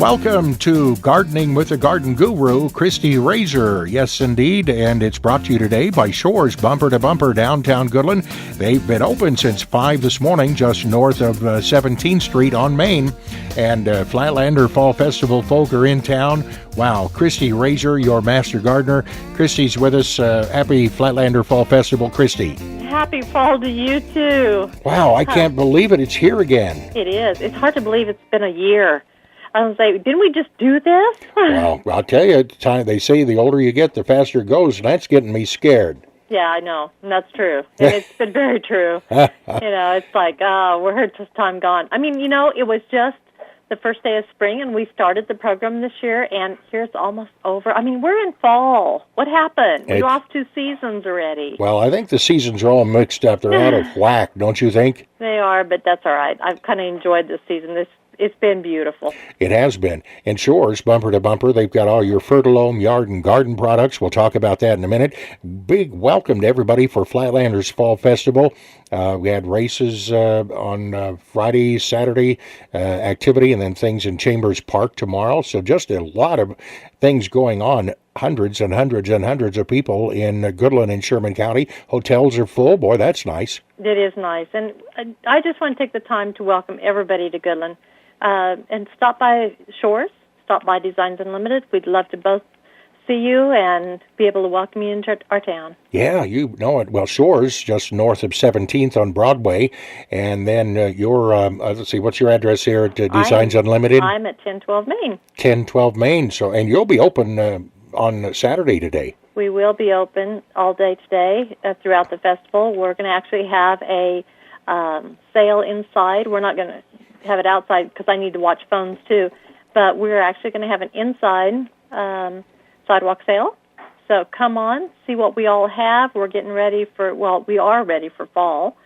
Welcome to Gardening with the Garden Guru, Christie Rasure. Yes, indeed, and it's brought to you today by Shores Bumper to Bumper, downtown Goodland. They've been open since 5 this morning, just north of 17th Street on Main. And Flatlander Fall Festival folk are in town. Wow, Christie Rasure, your master gardener. Christie's with us. Happy Flatlander Fall Festival, Christie. Happy fall to you, too. Wow, I can't believe it. It's here again. It is. It's hard to believe it's been a year. I was like, didn't we just do this? Well, I'll tell you, they say the older you get, the faster it goes, and that's getting me scared. Yeah, I know. And that's true. And it's been very true. It's like, where's this time gone? I mean, it was just the first day of spring, and we started the program this year, and here's almost over. I mean, we're in fall. What happened? We lost 2 seasons already. Well, I think the seasons are all mixed up. They're out of whack, don't you think? They are, but that's all right. I've kind of enjoyed this season. It's been beautiful. It has been. In Shores, Bumper to Bumper, they've got all your Fertilome yard and garden products. We'll talk about that in a minute. Big welcome to everybody for Flatlanders Fall Festival. We had races on Friday, Saturday, activity, and then things in Chambers Park tomorrow. So just a lot of things going on. Hundreds and hundreds and hundreds of people in Goodland and Sherman County. Hotels are full. Boy, that's nice. It is nice. And I just want to take the time to welcome everybody to Goodland. And stop by Shores, stop by Designs Unlimited. We'd love to both see you and be able to welcome you into our town. Yeah, you know it. Well, Shores, just north of 17th on Broadway. And then let's see, what's your address here at Designs Unlimited? I'm at 1012 Main. 1012 Main. So, and you'll be open on Saturday today. We will be open all day today throughout the festival. We're going to actually have a sale inside. We're not going to have it outside because I need to watch phones too, but we're actually going to have an inside sidewalk sale. So come on, see what we all have. We're getting ready we are ready for fall,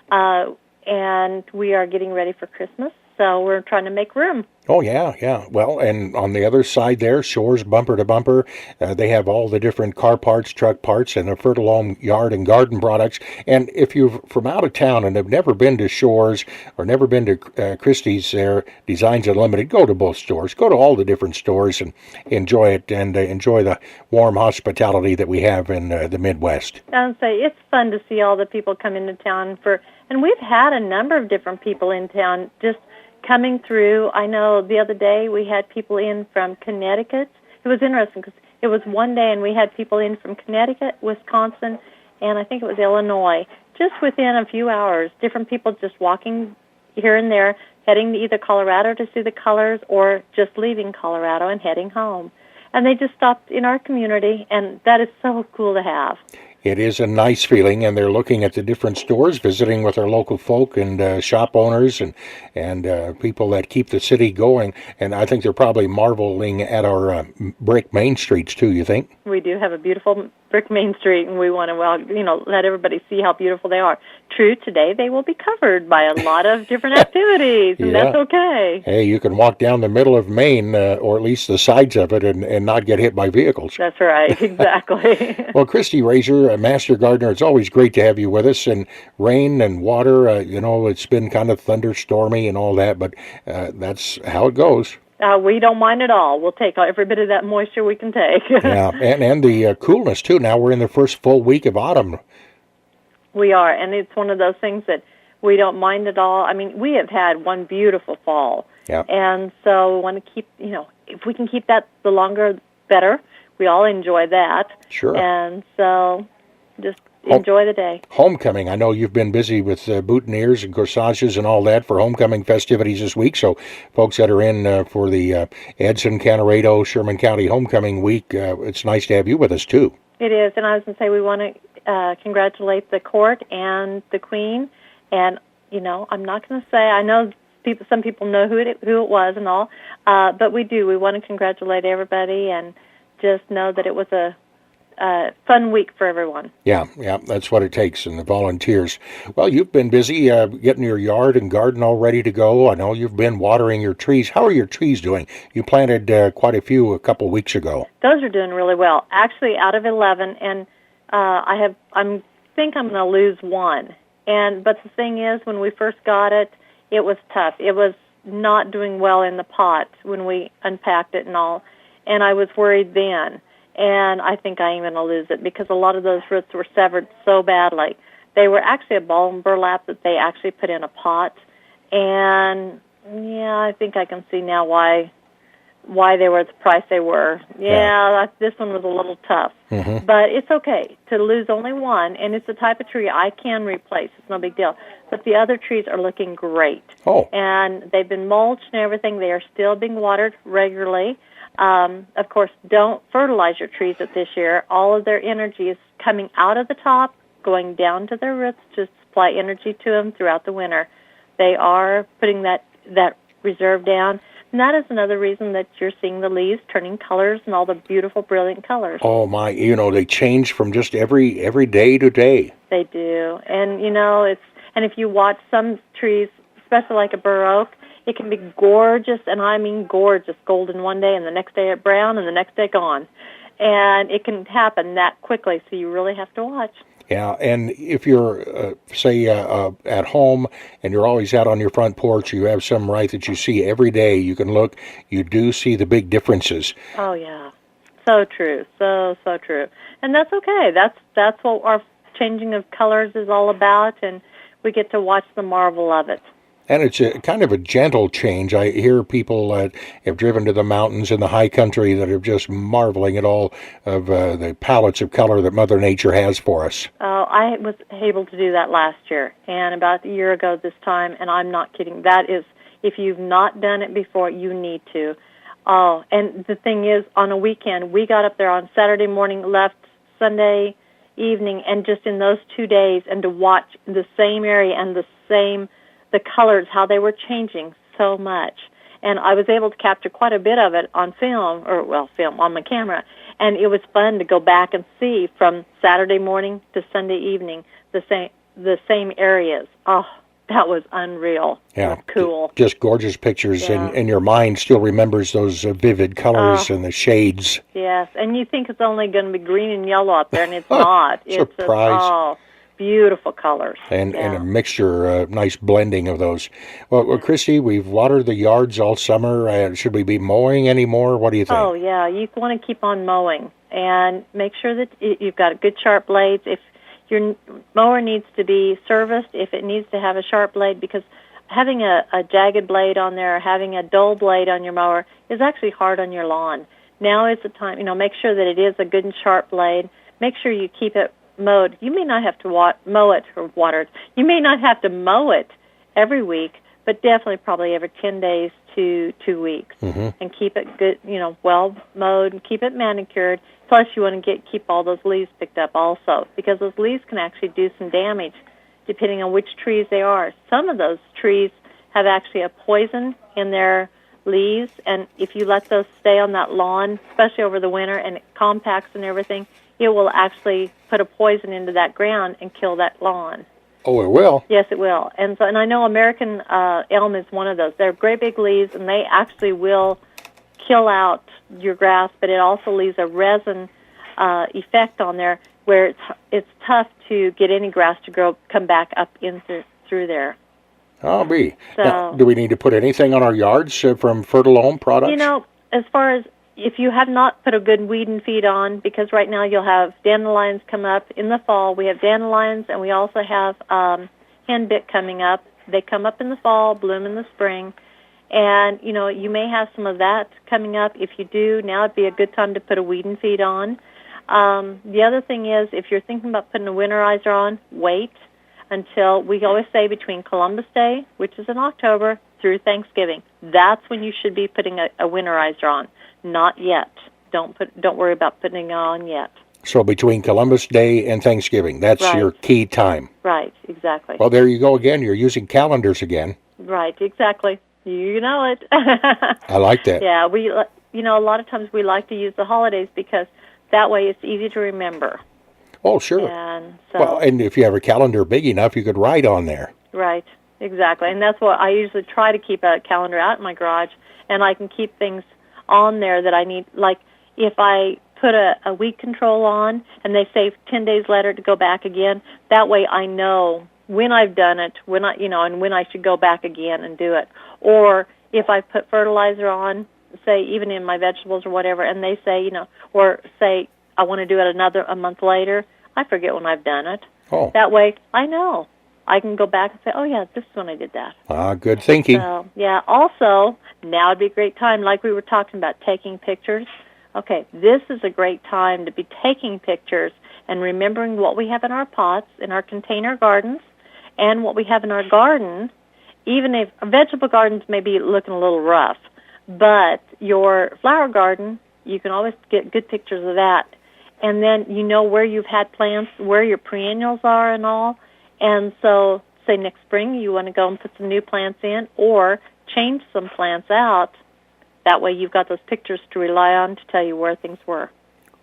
and we are getting ready for Christmas, so we're trying to make room. Oh, yeah. Well, and on the other side there, Shores Bumper to Bumper, they have all the different car parts, truck parts, and the Fertilome yard and garden products. And if you're from out of town and have never been to Shores or never been to Christie's there, Designs Unlimited, go to both stores. Go to all the different stores and enjoy it and enjoy the warm hospitality that we have in the Midwest. I'll say it's fun to see all the people come into town and we've had a number of different people in town just coming through. I know the other day we had people in from Connecticut. It was interesting because it was one day and we had people in from Connecticut, Wisconsin, and I think it was Illinois. Just within a few hours, different people just walking here and there, heading to either Colorado to see the colors or just leaving Colorado and heading home. And they just stopped in our community, and that is so cool to have. It is a nice feeling, and they're looking at the different stores, visiting with our local folk and shop owners and people that keep the city going. And I think they're probably marveling at our brick main streets, too, you think? We do have a beautiful brick main street, and we want to, let everybody see how beautiful they are. True, today they will be covered by a lot of different activities, and that's okay. Hey, you can walk down the middle of Maine, or at least the sides of it, and not get hit by vehicles. That's right, exactly. Well, Christie Rasure, a master gardener, it's always great to have you with us. And rain and water, it's been kind of thunderstormy and all that, but that's how it goes. We don't mind at all. We'll take every bit of that moisture we can take. Yeah, and the coolness, too. Now we're in the first full week of autumn. We are, and it's one of those things that we don't mind at all. I mean, we have had one beautiful fall. Yeah. And so we want to keep, if we can keep that the longer, better. We all enjoy that. Sure. And so just enjoy the day. Homecoming. I know you've been busy with boutonnieres and corsages and all that for homecoming festivities this week. So folks that are in for the Edson, Canaredo, Sherman County Homecoming Week, it's nice to have you with us, too. It is. And I was going to say we want to congratulate the court and the Queen. And, I'm not going to say, I know some people know who it was and all, but we do. We want to congratulate everybody and just know that it was a fun week for everyone. Yeah, that's what it takes, and the volunteers. Well, you've been busy getting your yard and garden all ready to go. I know you've been watering your trees. How are your trees doing? You planted quite a few a couple weeks ago. Those are doing really well. Actually, out of 11, and I think I'm going to lose one. But the thing is, when we first got it, it was tough. It was not doing well in the pot when we unpacked it and all, and I was worried then. And I think I'm going to lose it because a lot of those roots were severed so badly. They were actually a ball and burlap that they actually put in a pot. And, yeah, I think I can see now why they were at the price they were. Yeah, this one was a little tough. Mm-hmm. But it's okay to lose only one, and it's the type of tree I can replace. It's no big deal. But the other trees are looking great. Oh. And they've been mulched and everything. They are still being watered regularly. Of course, don't fertilize your trees this year. All of their energy is coming out of the top, going down to their roots to supply energy to them throughout the winter. They are putting that reserve down. And that is another reason that you're seeing the leaves turning colors and all the beautiful, brilliant colors. Oh, my, they change from just every day to day. They do. And, and if you watch some trees, especially like a bur oak, it can be gorgeous, and I mean gorgeous, golden one day, and the next day brown, and the next day gone. And it can happen that quickly, so you really have to watch. Yeah, and if you're, say, at home and you're always out on your front porch, you have some that you see every day, you can look, you do see the big differences. Oh, yeah. So true. So true. And that's okay. That's what our changing of colors is all about, and we get to watch the marvel of it. And it's kind of a gentle change. I hear people have driven to the mountains in the high country that are just marveling at all of the palettes of color that Mother Nature has for us. Oh, I was able to do that last year, and about a year ago this time, and I'm not kidding. That is, if you've not done it before, you need to. Oh, and the thing is, on a weekend, we got up there on Saturday morning, left Sunday evening, and just in those 2 days, and to watch the same area and the colors, how they were changing so much. And I was able to capture quite a bit of it on film on my camera. And it was fun to go back and see from Saturday morning to Sunday evening the same areas. Oh, that was unreal. Yeah. It was cool. Just gorgeous pictures, Yeah. and your mind still remembers those vivid colors and the shades. Yes, and you think it's only going to be green and yellow out there, and it's not. It's Surprise. beautiful colors. And a mixture, nice blending of those. Well, Christie, we've watered the yards all summer. Should we be mowing anymore? What do you think? Oh, yeah. You want to keep on mowing and make sure that you've got good sharp blades. If your mower needs to be serviced, if it needs to have a sharp blade, because having a jagged blade on there or having a dull blade on your mower is actually hard on your lawn. Now is the time, make sure that it is a good and sharp blade. Make sure you keep it mowed. You may not have to mow it or water it. You may not have to mow it every week, but definitely probably every 10 days to 2 weeks. Mm-hmm. And keep it good, well mowed, and keep it manicured. Plus, you want to keep all those leaves picked up also, because those leaves can actually do some damage depending on which trees they are. Some of those trees have actually a poison in their leaves, and if you let those stay on that lawn, especially over the winter, and it compacts and everything, it will actually put a poison into that ground and kill that lawn. Oh, it will? Yes, it will. And I know American elm is one of those. They're great big leaves, and they actually will kill out your grass, but it also leaves a resin effect on there where it's tough to get any grass to come back up in through there. I'll be. So, now, do we need to put anything on our yards from Fertilome products? As far as if you have not put a good weed and feed on, because right now you'll have dandelions come up in the fall. We have dandelions, and we also have henbit coming up. They come up in the fall, bloom in the spring. And, you may have some of that coming up. If you do, now would be a good time to put a weed and feed on. The other thing is, if you're thinking about putting a winterizer on, wait until, we always say, between Columbus Day, which is in October, through Thanksgiving. That's when you should be putting a winterizer on. Not yet. Don't worry about putting it on yet. So between Columbus Day and Thanksgiving, that's right. Your key time. Right, exactly. Well, there you go again. You're using calendars again. Right, exactly. You know it. I like that. Yeah, a lot of times we like to use the holidays because that way it's easy to remember. Oh, sure. And and if you have a calendar big enough, you could write on there. Right, exactly. And that's what I usually try to keep a calendar out in my garage, and I can keep things on there that I need. Like if I put a weed control on and they say 10 days later to go back again, that way I know when I've done it, and when I should go back again and do it. Or if I put fertilizer on, say even in my vegetables or whatever, and they say, or say I want to do it a month later, I forget when I've done it. Oh. That way I know. I can go back and say, oh yeah, this is when I did that. Good thinking. So, yeah, also, now would be a great time, like we were talking about taking pictures. Okay, this is a great time to be taking pictures and remembering what we have in our pots, in our container gardens, and what we have in our garden. Even if vegetable gardens may be looking a little rough, but your flower garden, you can always get good pictures of that. And then you know where you've had plants, where your perennials are and all. And so, say next spring you want to go and put some new plants in or change some plants out. That way you've got those pictures to rely on to tell you where things were.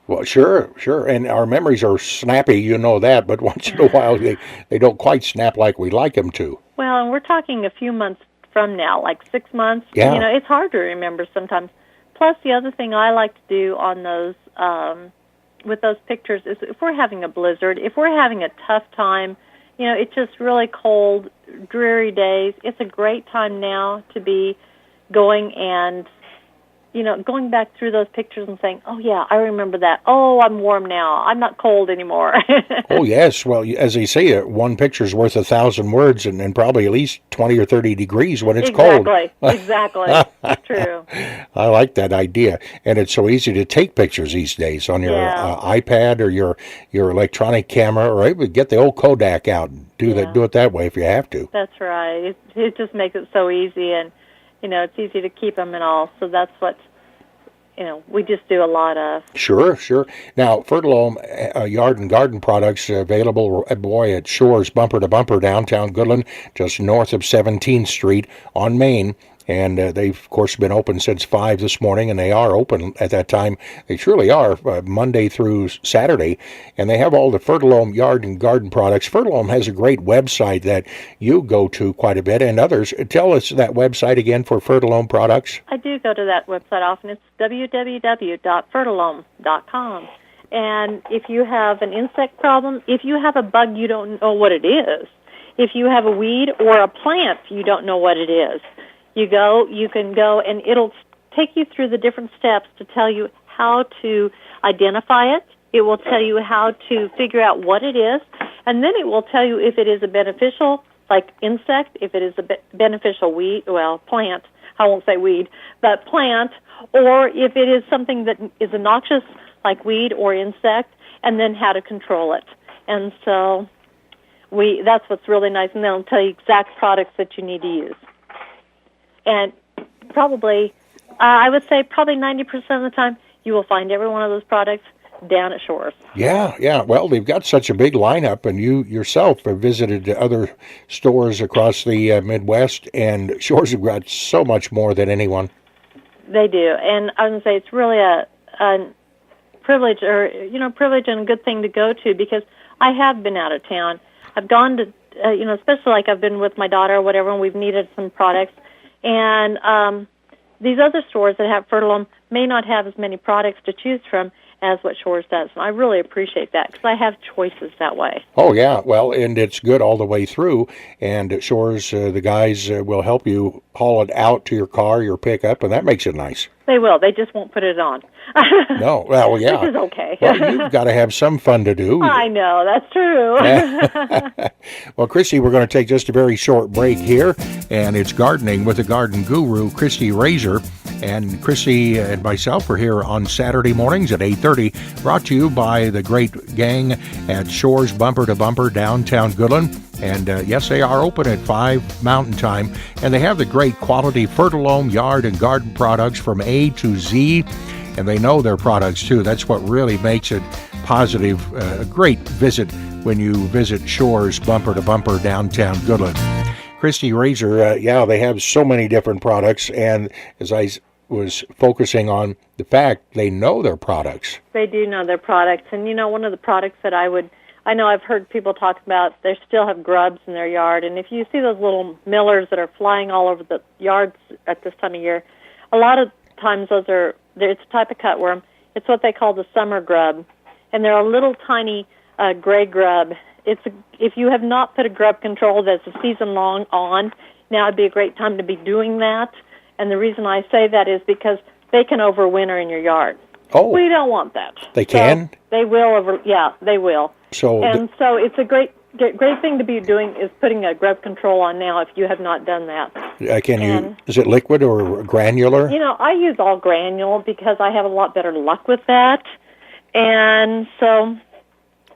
Well, sure. And our memories are snappy, you know that, but once in a while they don't quite snap like we'd like them to. Well, and we're talking a few months from now, like 6 months. Yeah. It's hard to remember sometimes. Plus, the other thing I like to do on those, with those pictures is if we're having a blizzard, if we're having a tough time, it's just really cold, dreary days, it's a great time now to be going and going back through those pictures and saying, oh, yeah, I remember that. Oh, I'm warm now. I'm not cold anymore. Oh, yes. Well, as they say, one picture's worth 1,000 words and probably at least 20 or 30 degrees when it's cold. Exactly. True. I like that idea. And it's so easy to take pictures these days on your iPad or your electronic camera, or even get the old Kodak out and do it that way if you have to. That's right. It just makes it so easy, and it's easy to keep them and all. So that's what, we just do a lot of. Sure. Now, Fertilome Yard and Garden products available, at Shores Bumper to Bumper, downtown Goodland, just north of 17th Street on Main. And they've, of course, been open since 5 this morning, and they are open at that time. They truly are, Monday through Saturday. And they have all the Fertilome Yard and Garden products. Fertilome has a great website that you go to quite a bit, and others. Tell us that website again for Fertilome products. I do go to that website often. It's www.fertilome.com. And if you have an insect problem, if you have a bug you don't know what it is, if you have a weed or a plant you don't know what it is, you can go, and it'll take you through the different steps to tell you how to identify it. It will tell you how to figure out what it is, and then it will tell you if it is a beneficial, like insect, if it is a beneficial plant, I won't say weed, but plant, or if it is something that is a noxious, like weed or insect, and then how to control it. And so that's what's really nice, and then it'll tell you exact products that you need to use. And probably, I would say probably 90% of the time, you will find every one of those products down at Shores. Yeah. Well, they've got such a big lineup, and you yourself have visited other stores across the Midwest, and Shores have got so much more than anyone. They do, and I would say it's really a privilege, privilege and a good thing to go to, because I have been out of town. I've gone to, especially like I've been with my daughter or whatever, and we've needed some products. And these other stores that have Fertilome may not have as many products to choose from as what Shores does. And I really appreciate that, because I have choices that way. Oh, yeah. Well, and it's good all the way through. And at Shores, the guys will help you haul it out to your car, your pickup, and that makes it nice. They will. They just won't put it on. No. Well, yeah. Which is okay. Well, you've got to have some fun to do. I know. That's true. Well, Christie, we're going to take just a very short break here, and it's gardening with the garden guru, Christie Rasure. And Christie and myself are here on Saturday mornings at 8:30, brought to you by the great gang at Shores Bumper to Bumper, downtown Goodland. And yes, they are open at 5 Mountain Time, and they have the great quality Fertilome Yard and Garden products from A to Z, and they know their products too. That's what really makes it positive, a great visit when you visit Shores Bumper to Bumper, downtown Goodland. Christie Rasure, they have so many different products, and as I was focusing on the fact they know their products. They do know their products, and one of the products that I know I've heard people talk about, they still have grubs in their yard, and if you see those little millers that are flying all over the yards at this time of year, a lot of times it's a type of cutworm. It's what they call the summer grub, and they're a little tiny gray grub, if you have not put a grub control that's a season long on, now would be a great time to be doing that. And the reason I say that is because they can overwinter in your yard. Oh, We don't want that. they can? So they will they will. So So it's a great thing to be doing is putting a grub control on now if you have not done that. Is it liquid or granular? I use all granule because I have a lot better luck with that. And so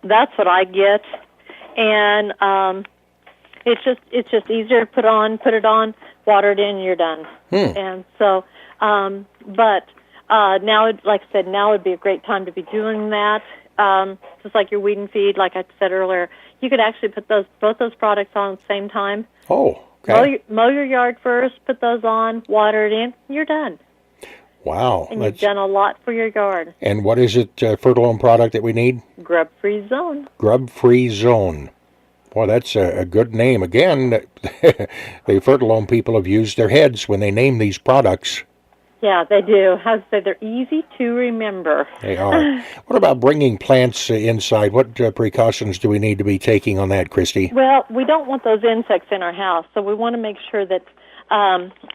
that's what I get. And it's just easier to put it on, water it in, and you're done. And so, but now, like I said, now would be a great time to be doing that. Just like your weed and feed, like I said earlier, you could actually put both those products on at the same time. Oh, okay. Mow your yard first, put those on, water it in, you're done. Wow. And you've done a lot for your yard. And what is it, Fertilome product that we need? Grub-free zone. Grub-free zone. Boy, that's a good name. Again, the Fertilome people have used their heads when they name these products. Yeah, they do. I would say they're easy to remember. They are. What about bringing plants inside? What precautions do we need to be taking on that, Christie? Well, we don't want those insects in our house, so we want to make sure that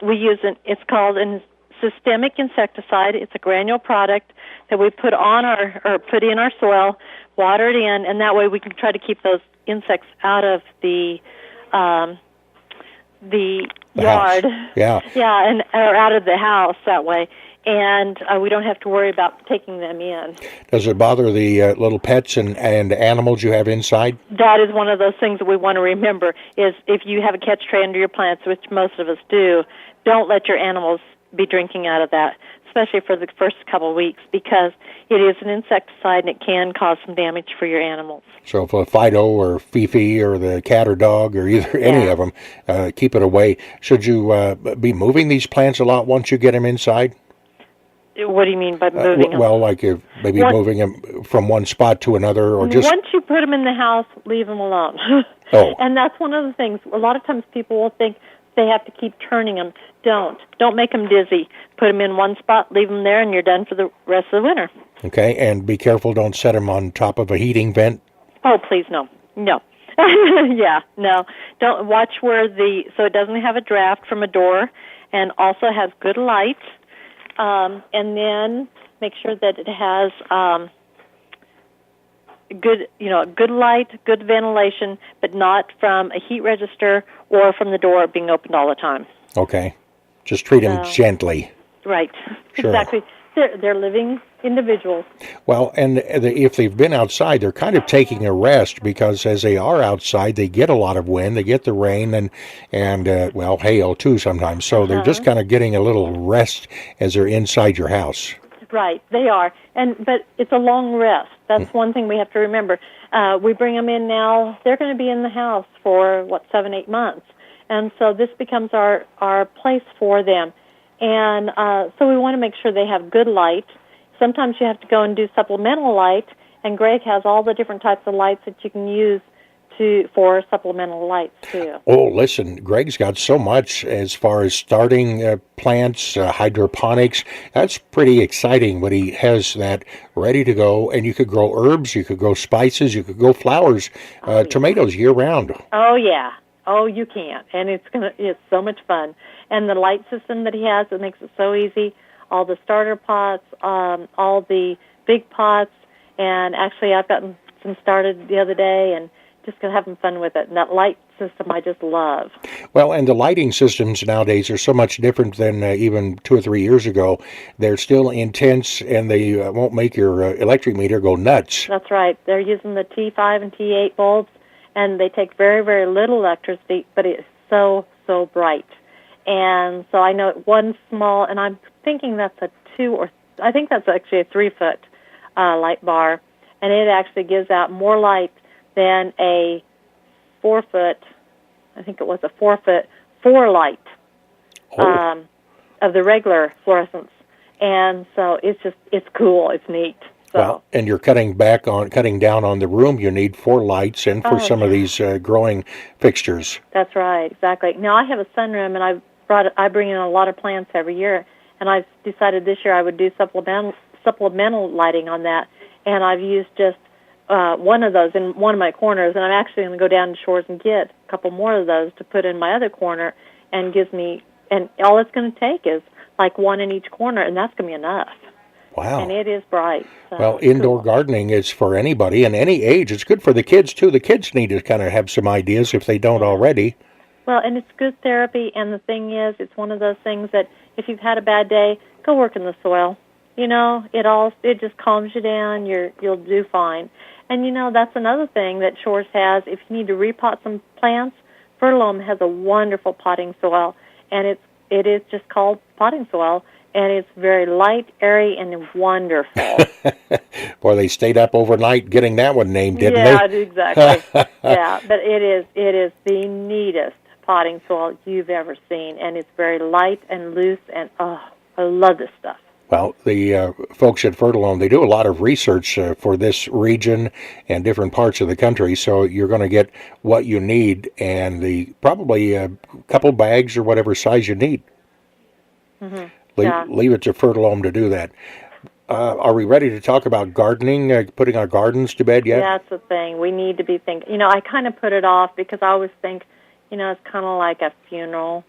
we use it's called a systemic insecticide. It's a granule product that we put put in our soil, water it in, and that way we can try to keep those insects out of the yard. House. Yeah. Yeah, or out of the house that way. And we don't have to worry about taking them in. Does it bother the little pets and animals you have inside? That is one of those things that we want to remember, is if you have a catch tray under your plants, which most of us do, don't let your animals be drinking out of that, especially for the first couple of weeks, because it is an insecticide and it can cause some damage for your animals. So if a Fido or Fifi or the cat or dog or any of them, keep it away. Should you be moving these plants a lot once you get them inside? What do you mean by moving them? Well, like maybe moving them from one spot to another, or just... Once you put them in the house, leave them alone. Oh. And that's one of the things. A lot of times people will think they have to keep turning them. Don't make them dizzy. Put them in one spot, leave them there, and you're done for the rest of the winter. Okay, and be careful. Don't set them on top of a heating vent. Oh, please, no. Yeah, no. Don't watch so it doesn't have a draft from a door, and also has good light. And then make sure that it has good light, good ventilation, but not from a heat register or from the door being opened all the time. Okay, just treat them gently. Right, Sure. Exactly. They're living individuals. Well, and if they've been outside, they're kind of taking a rest, because as they are outside, they get a lot of wind, they get the rain, and hail too sometimes. So they're just kind of getting a little rest as they're inside your house. Right, they are. But it's a long rest. That's one thing we have to remember. We bring them in now. They're going to be in the house for, 7-8 months. And so this becomes our place for them. And so we want to make sure they have good light. Sometimes you have to go and do supplemental light, and Greg has all the different types of lights that you can use for supplemental lights too. Oh, listen, Greg's got so much as far as starting plants, hydroponics. That's pretty exciting when he has that ready to go, and you could grow herbs, you could grow spices, you could grow flowers, tomatoes year round. Oh yeah. Oh, you can, and it's so much fun. And the light system that he has, it makes it so easy. All the starter pots, all the big pots, and actually I've gotten some started the other day, and just having fun with it. And that light system I just love. Well, and the lighting systems nowadays are so much different than even 2 or 3 years ago. They're still intense, and they won't make your electric meter go nuts. That's right. They're using the T5 and T8 bulbs, and they take very, very little electricity, but it's so, so bright. And so I know one small, and I'm thinking that's I think that's actually a 3-foot light bar, and it actually gives out more light than a 4-foot, I think it was a 4-foot 4-light of the regular fluorescence. And so it's cool, it's neat. So. Well, and you're cutting down on the room you need for lights and for some of these growing fixtures. That's right, exactly. Now I have a sunroom, and I bring in a lot of plants every year, and I've decided this year I would do supplemental lighting on that, and I've used just one of those in one of my corners, and I'm actually going to go down to Shores and get a couple more of those to put in my other corner, and gives me, and all it's going to take is like one in each corner, and that's going to be enough. Wow. And it is bright. So Well, indoor gardening is for anybody and any age. It's good for the kids, too. The kids need to kind of have some ideas if they don't already. Well, and it's good therapy, and the thing is, it's one of those things that if you've had a bad day, go work in the soil. You know, it just calms you down. You'll do fine. And, you know, that's another thing that Shores has. If you need to repot some plants, Fertilome has a wonderful potting soil, and it is just called potting soil, and it's very light, airy, and wonderful. Boy, they stayed up overnight getting that one named, didn't Yeah, they? exactly. Yeah, but it is the neatest potting soil you've ever seen, and it's very light and loose, and I love this stuff. Well, the folks at Fertilome, they do a lot of research for this region and different parts of the country, so you're going to get what you need, and probably a couple bags or whatever size you need. Mm-hmm. Leave it to Fertilome to do that. Are we ready to talk about gardening, putting our gardens to bed yet? That's the thing. We need to be thinking. You know, I kind of put it off because I always think, you know, it's kind of like a funeral.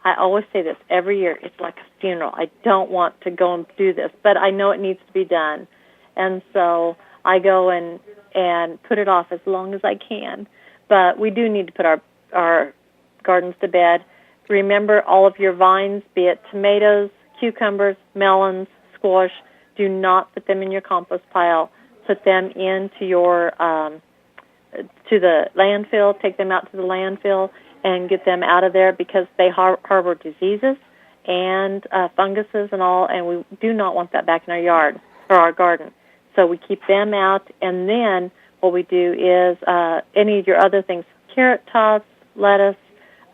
I always say this every year. It's like a funeral. I don't want to go and do this, but I know it needs to be done. And so I go and put it off as long as I can. But we do need to put our gardens to bed. Remember all of your vines, be it tomatoes, cucumbers, melons, squash, do not put them in your compost pile. Put them into your to the landfill. Take them out to the landfill and get them out of there because they harbor diseases and funguses and all, and we do not want that back in our yard or our garden. So we keep them out, and then what we do is any of your other things, carrot tops, lettuce,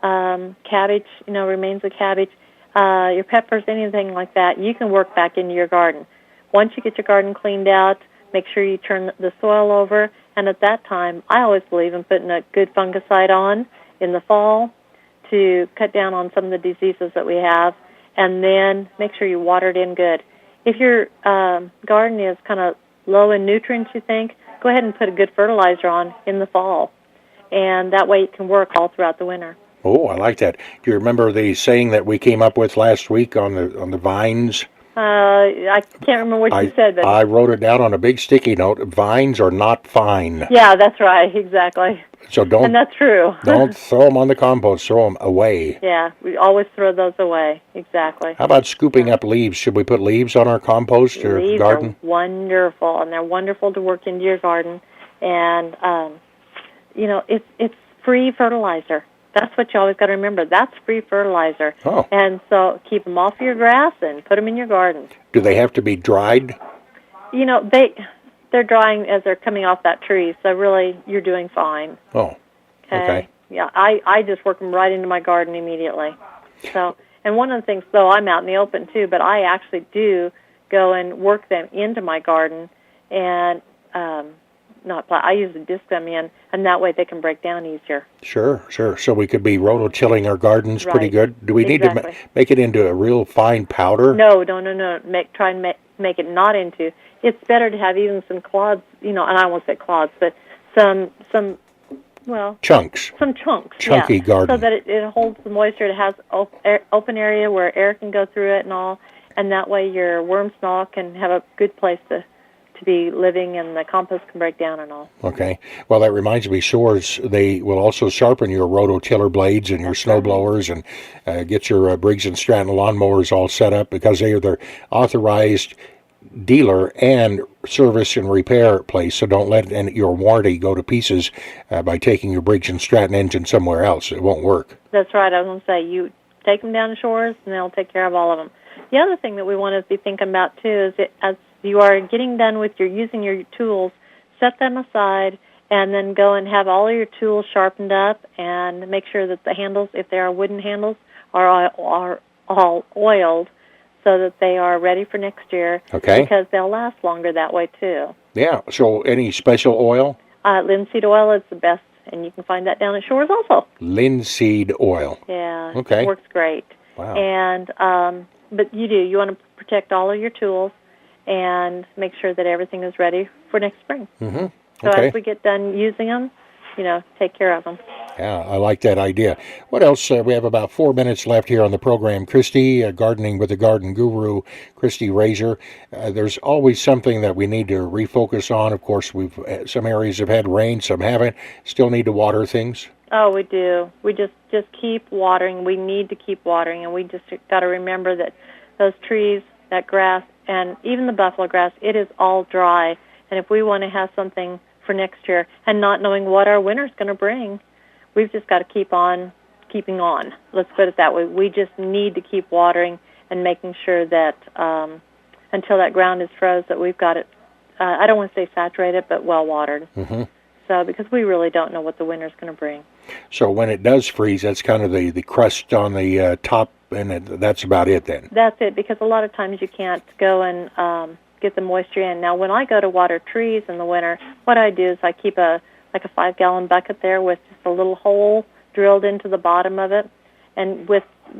cabbage, you know, remains of cabbage, your peppers, anything like that, you can work back into your garden. Once you get your garden cleaned out, make sure you turn the soil over, and at that time, I always believe in putting a good fungicide on in the fall to cut down on some of the diseases that we have, and then make sure you water it in good. If your garden is kind of low in nutrients, you think, go ahead and put a good fertilizer on in the fall, and that way it can work all throughout the winter. Oh, I like that. Do you remember the saying that we came up with last week on the vines? I can't remember what you said, but I wrote it down on a big sticky note. Vines are not fine. Yeah, that's right, exactly. So and that's true. Don't throw them on the compost. Throw them away. Yeah, we always throw those away. Exactly. How about scooping up leaves? Should we put leaves on our compost or leaves garden? Leaves are wonderful, and they're wonderful to work into your garden. And you know, it's free fertilizer. That's what you always got to remember. That's free fertilizer. Oh. And so keep them off your grass and put them in your garden. Do they have to be dried? You know, they're drying as they're coming off that tree, so really you're doing fine. Oh, okay. Yeah, I just work them right into my garden immediately. So, and one of the things, though, I'm out in the open too, but I actually do go and work them into my garden, and I use to disc them in, and that way they can break down easier. Sure. So we could be rototilling our gardens pretty good. Do we need Exactly. to make it into a real fine powder? No. Try and make it not into. It's better to have even some clods, you know, and I won't say clods, but some chunks. Some chunks. Chunky garden. So that it holds the moisture. It has open area where air can go through it and all, and that way your worms and all can have a good place to be living, and the compost can break down and all. Okay. Well, that reminds me, Shores, they will also sharpen your rototiller blades and your snow blowers, and get your Briggs & Stratton lawnmowers all set up, because they are their authorized dealer and service and repair place. So don't let your warranty go to pieces by taking your Briggs & Stratton engine somewhere else. It won't work. That's right. I was going to say, you take them down to Shores, and they'll take care of all of them. The other thing that we want to be thinking about, too, is as you are getting done with using your tools, set them aside, and then go and have all of your tools sharpened up, and make sure that the handles, if they are wooden handles, are all oiled, so that they are ready for next year. Okay. Because they'll last longer that way, too. Yeah. So any special oil? Linseed oil is the best, and you can find that down at Shores also. Linseed oil. Yeah. Okay. It works great. Wow. And but you want to protect all of your tools and make sure that everything is ready for next spring. Mm-hmm. So Okay. as we get done using them, take care of them. Yeah, I like that idea. What else? We have about 4 minutes left here on the program. Christie, gardening with the garden guru, Christie Rasure. There's always something that we need to refocus on. Of course, some areas have had rain, some haven't. Still need to water things. Oh, we do. We just keep watering. We need to keep watering, and we just got to remember that those trees, that grass, and even the buffalo grass, it is all dry. And if we want to have something for next year, and not knowing what our winter's going to bring, we've just got to keep on keeping on. Let's put it that way. We just need to keep watering and making sure that until that ground is froze, that we've got it, I don't want to say saturated, but well watered. Mm-hmm. So, because we really don't know what the winter's going to bring. So when it does freeze, that's kind of the crust on the top, and that's about it then. That's it, because a lot of times you can't go and get the moisture in. Now, when I go to water trees in the winter, what I do is I keep a 5-gallon bucket there with just a little hole drilled into the bottom of it. And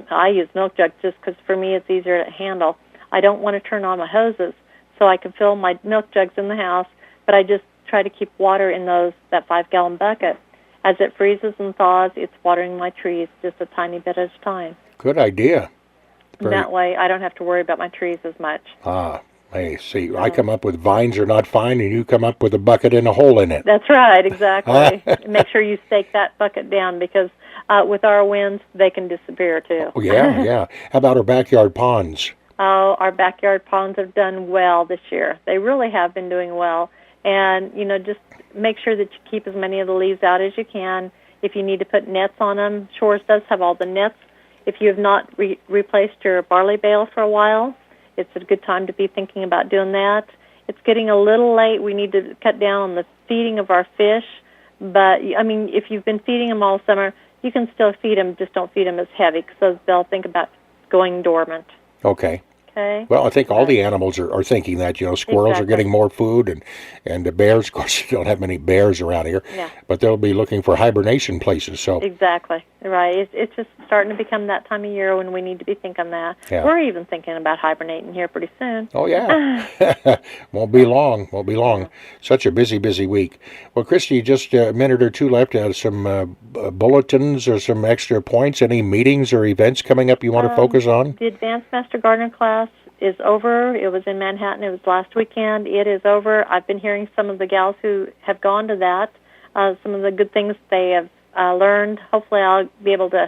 I use milk jugs just because for me it's easier to handle. I don't want to turn on my hoses, so I can fill my milk jugs in the house, but I just try to keep water in that 5-gallon bucket. As it freezes and thaws, it's watering my trees just a tiny bit at a time. Good idea. And that way I don't have to worry about my trees as much. Hey, see, I come up with vines are not fine, and you come up with a bucket and a hole in it. That's right, exactly. Make sure you stake that bucket down, because with our winds, they can disappear too. Oh, yeah. How about our backyard ponds? Oh, our backyard ponds have done well this year. They really have been doing well. And, just make sure that you keep as many of the leaves out as you can. If you need to put nets on them, Shores does have all the nets. If you have not replaced your barley bale for a while, it's a good time to be thinking about doing that. It's getting a little late. We need to cut down on the feeding of our fish. But, if you've been feeding them all summer, you can still feed them, just don't feed them as heavy, because they'll think about going dormant. Okay. Okay. Well, I think all the animals are thinking that. Squirrels are getting more food, and the bears, of course, you don't have many bears around here, but they'll be looking for hibernation places. So exactly, right. It's just starting to become that time of year when we need to be thinking that. Yeah. We're even thinking about hibernating here pretty soon. Oh, yeah. Won't be long. Such a busy week. Well, Christy, just a minute or two left. Some bulletins or some extra points, any meetings or events coming up you want to focus on? The Advanced Master Gardener class is over. It was in Manhattan. It was last weekend. It is over. I've been hearing some of the gals who have gone to that, some of the good things they have learned. Hopefully I'll be able to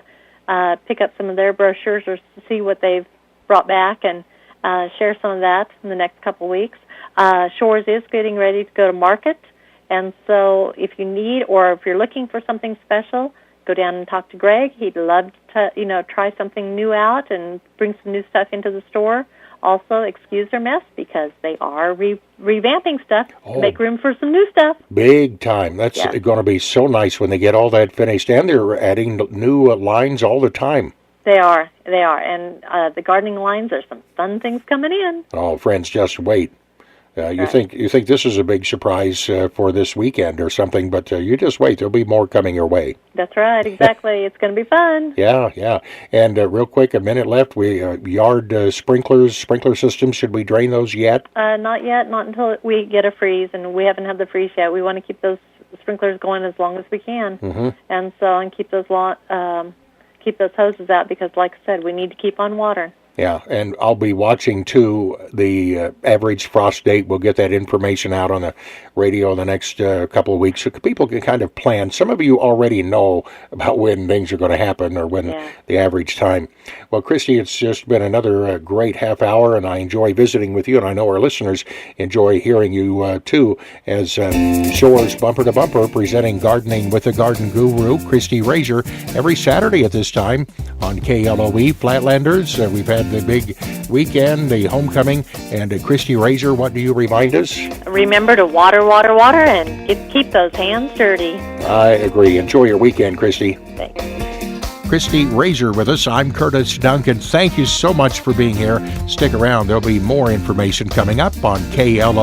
pick up some of their brochures or see what they've brought back and share some of that in the next couple weeks. Shores is getting ready to go to market, and so if you need or if you're looking for something special, go down and talk to Greg. He'd love to, try something new out and bring some new stuff into the store. Also, excuse their mess, because they are revamping stuff to make room for some new stuff. Big time. That's going to be so nice when they get all that finished. And they're adding new lines all the time. They are. And the gardening lines, there's some fun things coming in. Oh, friends, just wait. You think this is a big surprise for this weekend or something, but you just wait. There'll be more coming your way. That's right, exactly. It's going to be fun. Yeah. And real quick, a minute left. We yard sprinkler systems. Should we drain those yet? Not yet. Not until we get a freeze, and we haven't had the freeze yet. We want to keep those sprinklers going as long as we can, and keep those hoses out, because, like I said, we need to keep on water. Yeah, and I'll be watching, too, the average frost date. We'll get that information out on the radio in the next couple of weeks so people can kind of plan. Some of you already know about when things are going to happen or when the average time. Well, Christy, it's just been another great half hour, and I enjoy visiting with you, and I know our listeners enjoy hearing you, too, as Shores Bumper to Bumper presenting Gardening with the Garden Guru, Christie Rasure, every Saturday at this time on KLOE Flatlanders. We've had the big weekend, the homecoming, and Christie Rasure, what do you remind us? Remember to water, and keep those hands dirty. I agree. Enjoy your weekend, Christy. Thanks. Christie Rasure with us. I'm Curtis Duncan. Thank you so much for being here. Stick around. There'll be more information coming up on KLO.